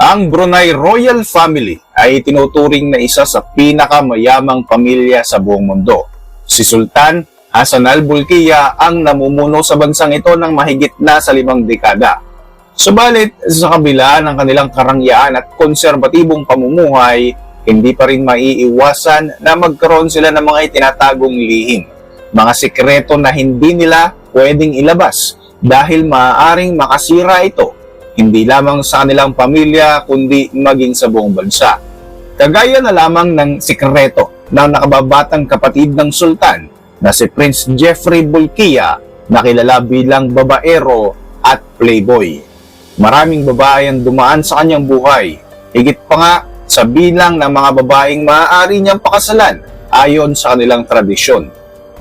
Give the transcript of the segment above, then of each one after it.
Ang Brunei Royal Family ay tinuturing na isa sa pinakamayamang pamilya sa buong mundo. Si Sultan Hassan Al Bolkiah ang namumuno sa bansang ito ng mahigit na sa 5 dekada. Subalit, sa kabila ng kanilang karangyaan at konserbatibong pamumuhay, hindi pa rin maiiwasan na magkaroon sila ng mga itinatagong lihim, mga sikreto na hindi nila pwedeng ilabas dahil maaaring makasira ito, hindi lamang sa kanilang pamilya kundi maging sa buong bansa. Kagaya na lamang ng sikreto ng nakababatang kapatid ng sultan na si Prince Jeffrey Bolkiah na kilala bilang babaero at playboy. Maraming babae ang dumaan sa kanyang buhay, higit pa nga sa bilang ng mga babaeng maaari niyang pakasalan ayon sa kanilang tradisyon.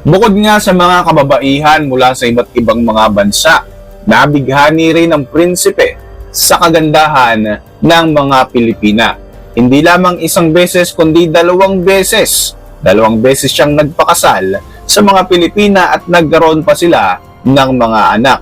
Bukod nga sa mga kababaihan mula sa iba't ibang mga bansa, nabighani rin ng prinsipe sa kagandahan ng mga Pilipina. Hindi lamang isang beses kundi 2 beses. 2 beses siyang nagpakasal sa mga Pilipina at nagkaroon pa sila ng mga anak.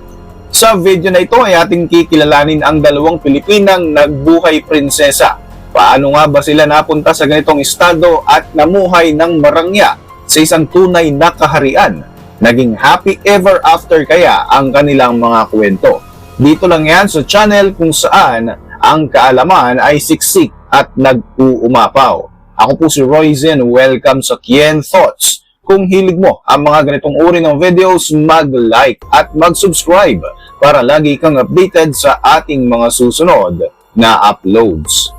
Sa video na ito ay ating kikilalanin ang 2 Pilipinang nagbuhay prinsesa. Paano nga ba sila napunta sa ganitong estado at namuhay ng marangya sa isang tunay na kaharian? Naging happy ever after kaya ang kanilang mga kwento. Dito lang yan sa channel kung saan ang kaalaman ay siksik at nag-uumapaw. Ako po si Royzen, welcome sa Kien Thoughts. Kung hilig mo ang mga ganitong uri ng videos, mag-like at mag-subscribe para lagi kang updated sa ating mga susunod na uploads.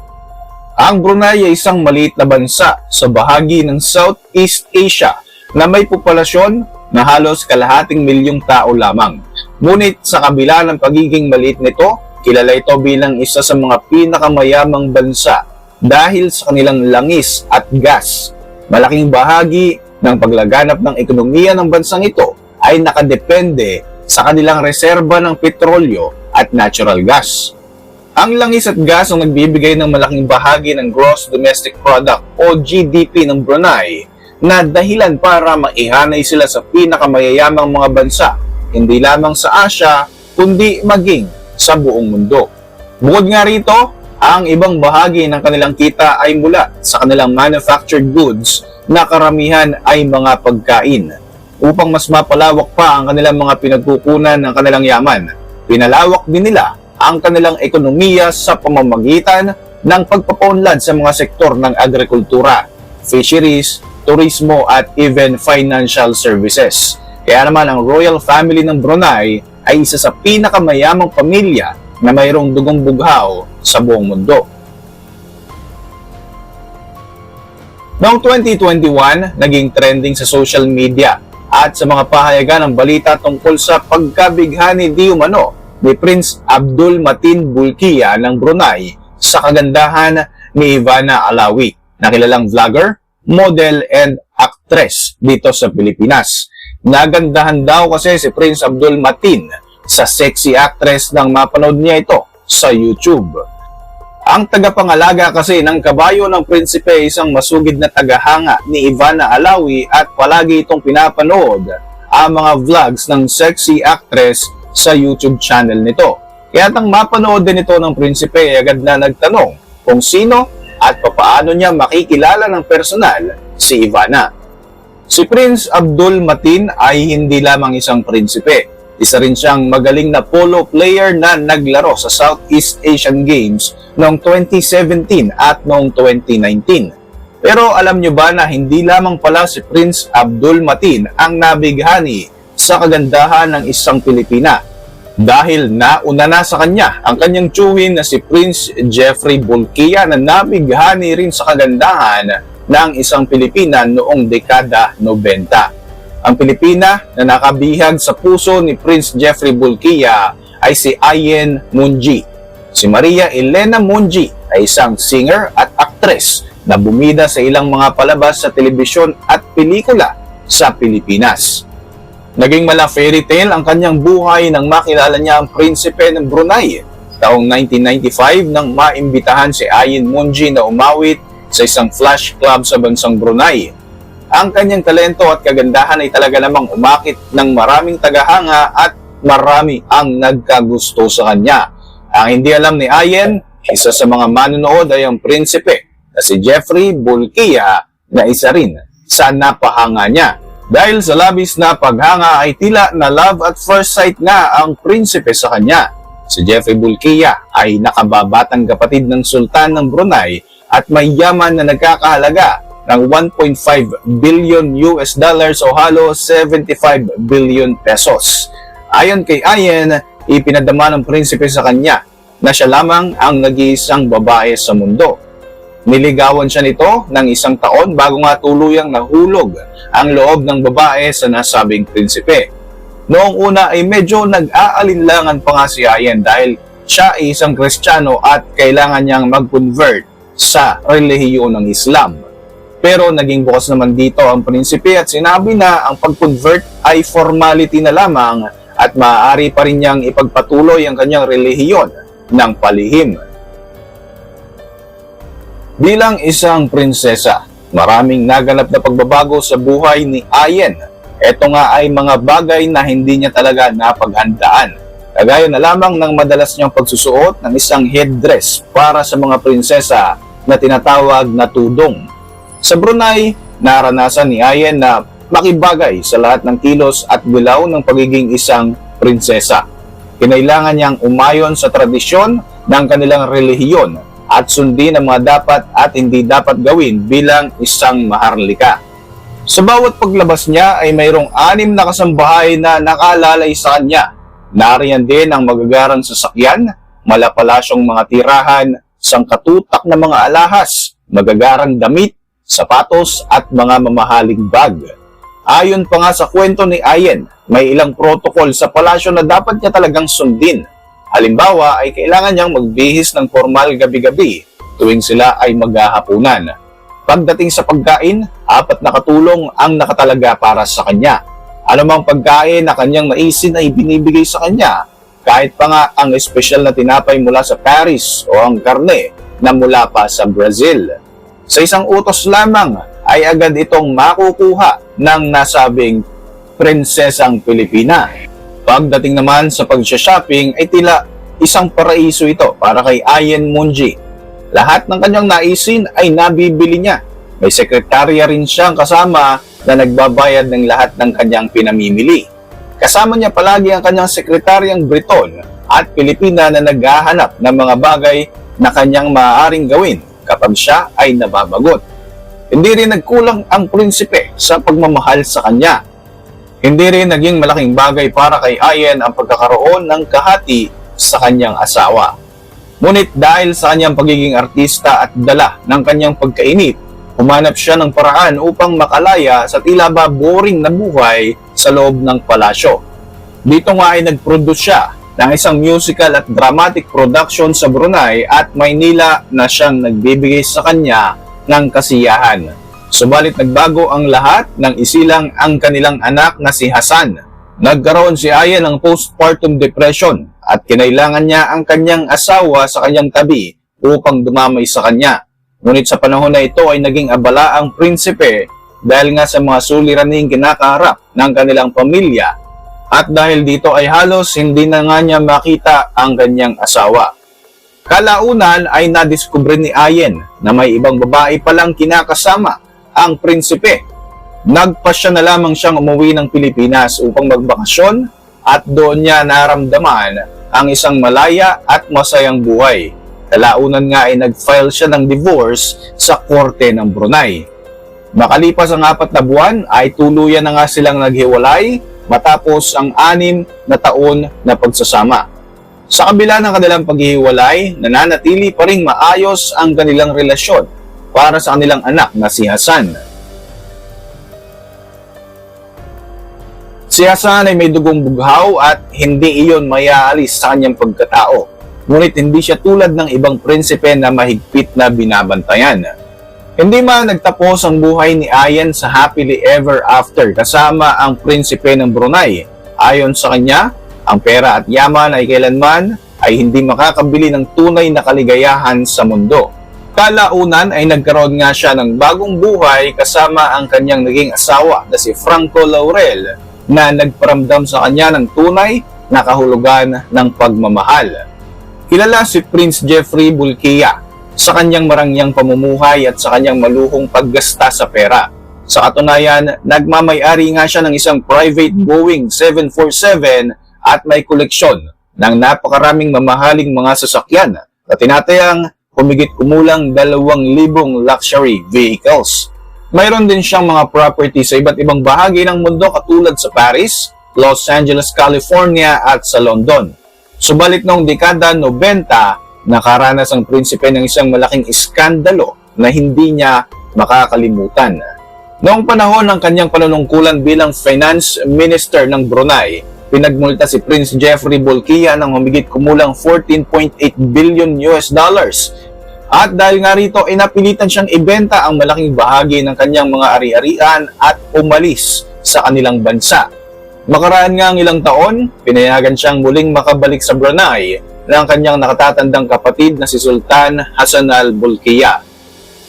Ang Brunei ay isang maliit na bansa sa bahagi ng Southeast Asia na may populasyon na halos 250 milyong tao lamang. Ngunit sa kabila ng pagiging maliit nito, kilala ito bilang isa sa mga pinakamayamang bansa dahil sa kanilang langis at gas. Malaking bahagi ng paglaganap ng ekonomiya ng bansang ito ay nakadepende sa kanilang reserba ng petrolyo at natural gas. Ang langis at gas ang nagbibigay ng malaking bahagi ng Gross Domestic Product o GDP ng Brunei na dahilan para maihanay sila sa pinakamayayamang mga bansa, hindi lamang sa Asia, kundi maging sa buong mundo. Bukod nga rito, ang ibang bahagi ng kanilang kita ay mula sa kanilang manufactured goods na karamihan ay mga pagkain. Upang mas mapalawak pa ang kanilang mga pinagkukunan ng kanilang yaman, pinalawak din nila ang kanilang ekonomiya sa pamamagitan ng pagpapaunlad sa mga sektor ng agrikultura, fisheries, turismo at even financial services. Kaya naman ang royal family ng Brunei ay isa sa pinakamayamang pamilya na mayroong dugong bughaw sa buong mundo. Noong 2021, naging trending sa social media at sa mga pahayagan ng balita tungkol sa pagkabighani di umano ni Prince Abdul Mateen Bolkiah ng Brunei sa kagandahan ni Ivana Alawi, na kilalang vlogger, model and actress dito sa Pilipinas. Nagandahan daw kasi si Prince Abdul Mateen sa sexy actress nang mapanood niya ito sa YouTube. Ang tagapangalaga kasi ng kabayo ng prinsipe ay isang masugid na tagahanga ni Ivana Alawi at palagi itong pinapanood ang mga vlogs ng sexy actress sa YouTube channel nito. Kaya tang mapanood din ito ng prinsipe, agad na nagtanong kung sino at papaano niya makikilala ng personal si Ivana. Si Prince Abdul Mateen ay hindi lamang isang prinsipe. Isa rin siyang magaling na polo player na naglaro sa Southeast Asian Games noong 2017 at noong 2019. Pero alam nyo ba na hindi lamang pala si Prince Abdul Mateen ang nabighani sa kagandahan ng isang Pilipina, dahil nauna na sa kanya ang kanyang tiyuhin na si Prince Jeffrey Bolkiah na nabighani rin sa kagandahan ng isang Pilipina noong dekada 90. Ang Pilipina na nakabihag sa puso ni Prince Jeffrey Bolkiah ay si Ayen Munji. Si Maria Elena Munji ay isang singer at actress na bumida sa ilang mga palabas sa telebisyon at pelikula sa Pilipinas. Naging mala fairy tale ang kanyang buhay nang makilala niya ang prinsipe ng Brunei. Taong 1995 nang maimbitahan si Ayen Munji na umawit sa isang flash club sa bansang Brunei. Ang kanyang talento at kagandahan ay talaga namang umakit ng maraming tagahanga at marami ang nagkagusto sa kanya. Ang hindi alam ni Ayen, Isa sa mga manonood ay ang prinsipe na si Jeffrey Bolquia na isa rin sa napahanga niya. Dahil sa labis na paghanga ay tila na love at first sight nga ang prinsipe sa kanya. Si Jeffrey Bolquia ay nakababatang kapatid ng Sultan ng Brunei at may yaman na nagkakahalaga ng 1.5 billion US dollars o halos 75 billion pesos. Ayon kay Ayen, ipinadama ng prinsipe sa kanya na siya lamang ang nag-iisang babae sa mundo. Niligawan siya nito ng 1 taon bago nga tuluyang nahulog ang loob ng babae sa nasabing prinsipe. Noong una ay medyo nag-aalinlangan pa nga si Ayen dahil siya ay isang Kristiyano at kailangan niyang mag-convert sa relihiyon ng Islam. Pero naging bukas naman dito ang prinsipe at sinabi na ang pag-convert ay formality na lamang at maaari pa rin niyang ipagpatuloy ang kanyang relihiyon ng palihim. Bilang isang prinsesa, maraming naganap na pagbabago sa buhay ni Ayen. Ito nga ay mga bagay na hindi niya talaga napaghandaan. Kagaya na lamang ng madalas niyang pagsusuot ng isang headdress para sa mga prinsesa na tinatawag na tudong. Sa Brunei, naranasan ni Ayen na makibagay sa lahat ng kilos at galaw ng pagiging isang prinsesa. Kinailangan niyang umayon sa tradisyon ng kanilang relihiyon at sundin ang mga dapat at hindi dapat gawin bilang isang maharlika. Sa bawat paglabas niya ay mayroong 6 na kasambahay na nakalalay sa kanya. Nariyan din ang magagarang sasakyan, malapalasyong mga tirahan, sangkatutak na mga alahas, magagarang damit, sapatos at mga mamahaling bag. Ayon pa nga sa kwento ni Ayen, may ilang protocol sa palasyo na dapat niya talagang sundin. Halimbawa ay kailangan niyang magbihis ng formal gabi-gabi tuwing sila ay maghahapunan. Pagdating sa pagkain, 4 na katulong ang nakatalaga para sa kanya. Anumang pagkain na kanyang naisin ay binibigay sa kanya, kahit pa nga ang espesyal na tinapay mula sa Paris o ang karne na mula pa sa Brazil. Sa isang utos lamang ay agad itong makukuha ng nasabing prinsesang Pilipina. Pagdating naman sa pag-shopping ay tila isang paraiso ito para kay Ayen Munji. Lahat ng kanyang naisin ay nabibili niya. May sekretarya rin siyang kasama na nagbabayad ng lahat ng kanyang pinamimili. Kasama niya palagi ang kanyang sekretaryang Briton at Pilipina na naghahanap ng mga bagay na kanyang maaaring gawin kapag siya ay nababagot. Hindi rin nagkulang ang prinsipe sa pagmamahal sa kanya. Hindi rin naging malaking bagay para kay Ayen ang pagkakaroon ng kahati sa kanyang asawa. Ngunit dahil sa kanyang pagiging artista at dala ng kanyang pagkainip, humanap siya ng paraan upang makalaya sa tila ba boring na buhay sa loob ng palasyo. Dito nga ay nag-produce siya ng isang musical at dramatic production sa Brunei at Maynila na siyang nagbibigay sa kanya ng kasiyahan. Subalit nagbago ang lahat nang isilang ang kanilang anak na si Hassan. Nagkaroon si Ayen ng postpartum depression at kinailangan niya ang kanyang asawa sa kanyang tabi upang dumamay sa kanya. Ngunit sa panahon na ito ay naging abala ang prinsipe dahil nga sa mga suliraning kinakaharap ng kanilang pamilya at dahil dito ay halos hindi na nga niya makita ang kanyang asawa. Kalaunan ay nadiskubre ni Ayen na may ibang babae palang kinakasama ang prinsipe. Nagpasya na lamang siyang umuwi ng Pilipinas upang magbakasyon at doon niya naramdaman ang isang malaya at masayang buhay. Kalaunan nga ay nag-file siya ng divorce sa korte ng Brunei. Makalipas ang 4 na buwan ay tuluyan na nga silang naghiwalay matapos ang 6 na taon na pagsasama. Sa kabila ng kanilang paghihiwalay, nananatili pa ring maayos ang kanilang relasyon para sa kanilang anak na si Hassan. Si Hassan ay may dugong bughaw at hindi iyon mayaalis sa kanyang pagkatao. Ngunit hindi siya tulad ng ibang prinsipe na mahigpit na binabantayan. Hindi man nagtapos ang buhay ni Ayen sa happily ever after kasama ang prinsipe ng Brunei. Ayon sa kanya, ang pera at yaman ay kailanman ay hindi makakabili ng tunay na kaligayahan sa mundo. Kalaunan ay nagkaroon nga siya ng bagong buhay kasama ang kanyang naging asawa na si Franco Laurel na nagparamdam sa kanya ng tunay na kahulugan ng pagmamahal. Kilala si Prince Jeffrey Bolkiah sa kanyang marangyang pamumuhay at sa kanyang maluhong paggasta sa pera. Sa katunayan, nagmamay-ari nga siya ng isang private Boeing 747 at may koleksyon ng napakaraming mamahaling mga sasakyan na tinatayang humigit kumulang 2,000 luxury vehicles. Mayroon din siyang mga property sa iba't ibang bahagi ng mundo katulad sa Paris, Los Angeles, California at sa London. Subalit noong dekada 90, nakaranas ang prinsipe ng isang malaking iskandalo na hindi niya makakalimutan. Noong panahon ng kanyang panunungkulan bilang Finance Minister ng Brunei, pinagmulta si Prince Jeffrey Bolkiah ng humigit kumulang 14.8 billion US dollars. At dahil nga rito, inapilitan siyang ibenta ang malaking bahagi ng kanyang mga ari-arian at umalis sa kanilang bansa. Makaraan nga ang ilang taon, pinayagan siyang muling makabalik sa Brunei ng kanyang nakatatandang kapatid na si Sultan Hassan al-Bolkiah.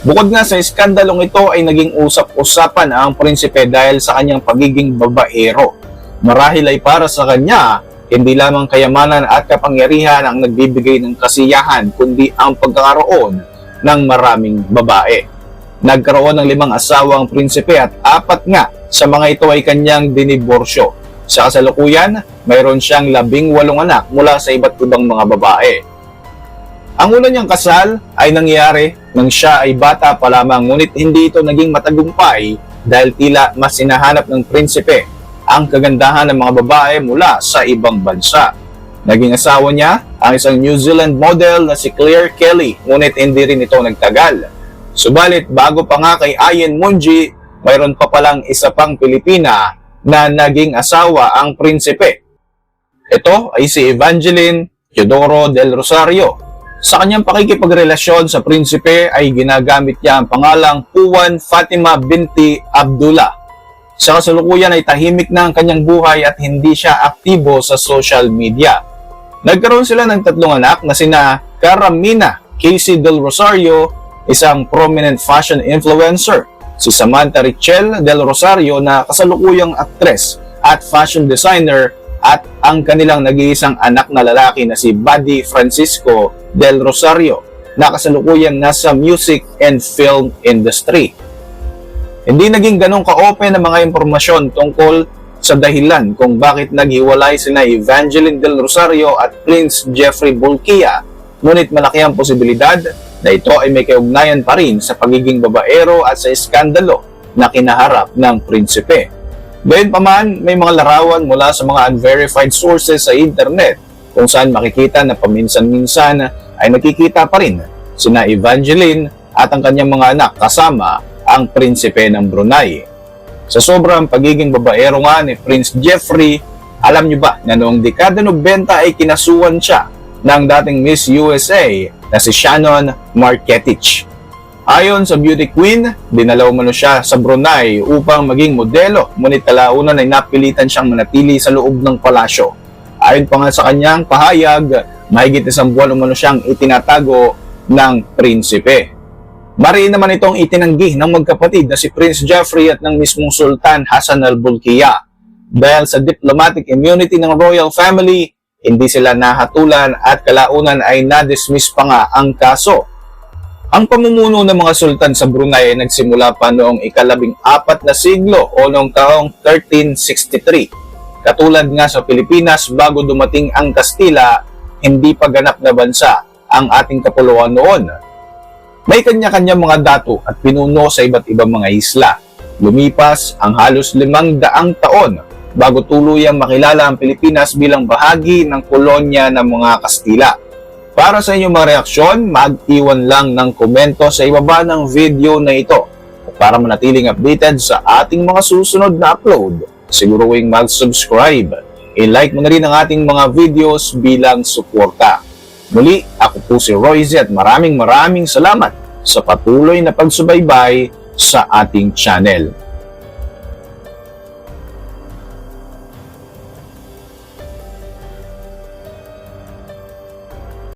Bukod nga sa iskandalong ito ay naging usap-usapan ang prinsipe dahil sa kanyang pagiging babaero. Marahil ay para sa kanya, hindi lamang kayamanan at kapangyarihan ang nagbibigay ng kasiyahan kundi ang pagkakaroon ng maraming babae. Nagkaroon ng 5 asawa ang prinsipe at 4 nga sa mga ito ay kanyang diniborsyo. Sa kasalukuyan, mayroon siyang 18 anak mula sa iba't ibang mga babae. Ang una niyang kasal ay nangyari nang siya ay bata pa lamang, ngunit hindi ito naging matagumpay dahil tila mas hinahanap ng prinsipe ang kagandahan ng mga babae mula sa ibang bansa. Naging asawa niya ang isang New Zealand model na si Claire Kelly, ngunit hindi rin ito nagtagal. Subalit bago pa nga kay Ian Mungi, mayroon pa palang isa pang Pilipina na naging asawa ang prinsipe. Ito ay si Evangeline Teodoro del Rosario. Sa kanyang pakikipagrelasyon sa prinsipe ay ginagamit niya ang pangalang Puan Fatima binti Abdullah. Sa kasalukuyan ay tahimik na ang kanyang buhay at hindi siya aktibo sa social media. Nagkaroon sila ng 3 anak na sina Carmina Casey del Rosario, isang prominent fashion influencer, si Samantha Richel del Rosario na kasalukuyang aktres at fashion designer, at ang kanilang nag-iisang anak na lalaki na si Buddy Francisco del Rosario na kasalukuyang nasa music and film industry. Hindi naging ganong ka-open ang mga impormasyon tungkol sa dahilan kung bakit naghiwalay sina Evangeline del Rosario at Prince Jeffrey Bolkiah, ngunit malaki ang posibilidad na ito ay may kaugnayan pa rin sa pagiging babaero at sa iskandalo na kinaharap ng prinsipe. Gayunpaman, may mga larawan mula sa mga unverified sources sa internet kung saan makikita na paminsan-minsan ay nakikita pa rin sina Evangeline at ang kanyang mga anak kasama ang prinsipe ng Brunei. Sa sobrang pagiging babaero nga ni Prince Jeffrey, alam niyo ba na noong dekada 90 ay kinasuhan siya ng dating Miss USA na si Shannon Marketich. Ayon sa beauty queen, dinalaw umano siya sa Brunei upang maging modelo, ngunit kalaunan ay napilitan siyang manatili sa loob ng palasyo. Ayon pa nga sa kanyang pahayag, mahigit 1 buwan umano siyang itinatago ng prinsipe. Mariin naman itong itinanggi ng magkapatid na si Prince Jeffrey at ng mismong Sultan Hassan al-Bolkiah. Dahil sa diplomatic immunity ng royal family, hindi sila nahatulan at kalaunan ay na-dismiss pa nga ang kaso. Ang pamumuno ng mga sultan sa Brunei ay nagsimula pa noong ika-14 na siglo o noong taong 1363. Katulad nga sa Pilipinas, bago dumating ang Kastila, hindi pa ganap na bansa ang ating kapuluan noon. May kanya-kanya mga dato at pinuno sa iba't ibang mga isla. Lumipas ang halos 500 taon bago tuluyang makilala ang Pilipinas bilang bahagi ng kolonya ng mga Kastila. Para sa inyong mga reaksyon, mag-iwan lang ng komento sa ibaba ng video na ito. At para manatiling updated sa ating mga susunod na upload, siguruhin mag-subscribe. I-like mo na rin ang ating mga videos bilang suporta. Muli, ako po si Royce at maraming salamat sa patuloy na pagsubaybay sa ating channel.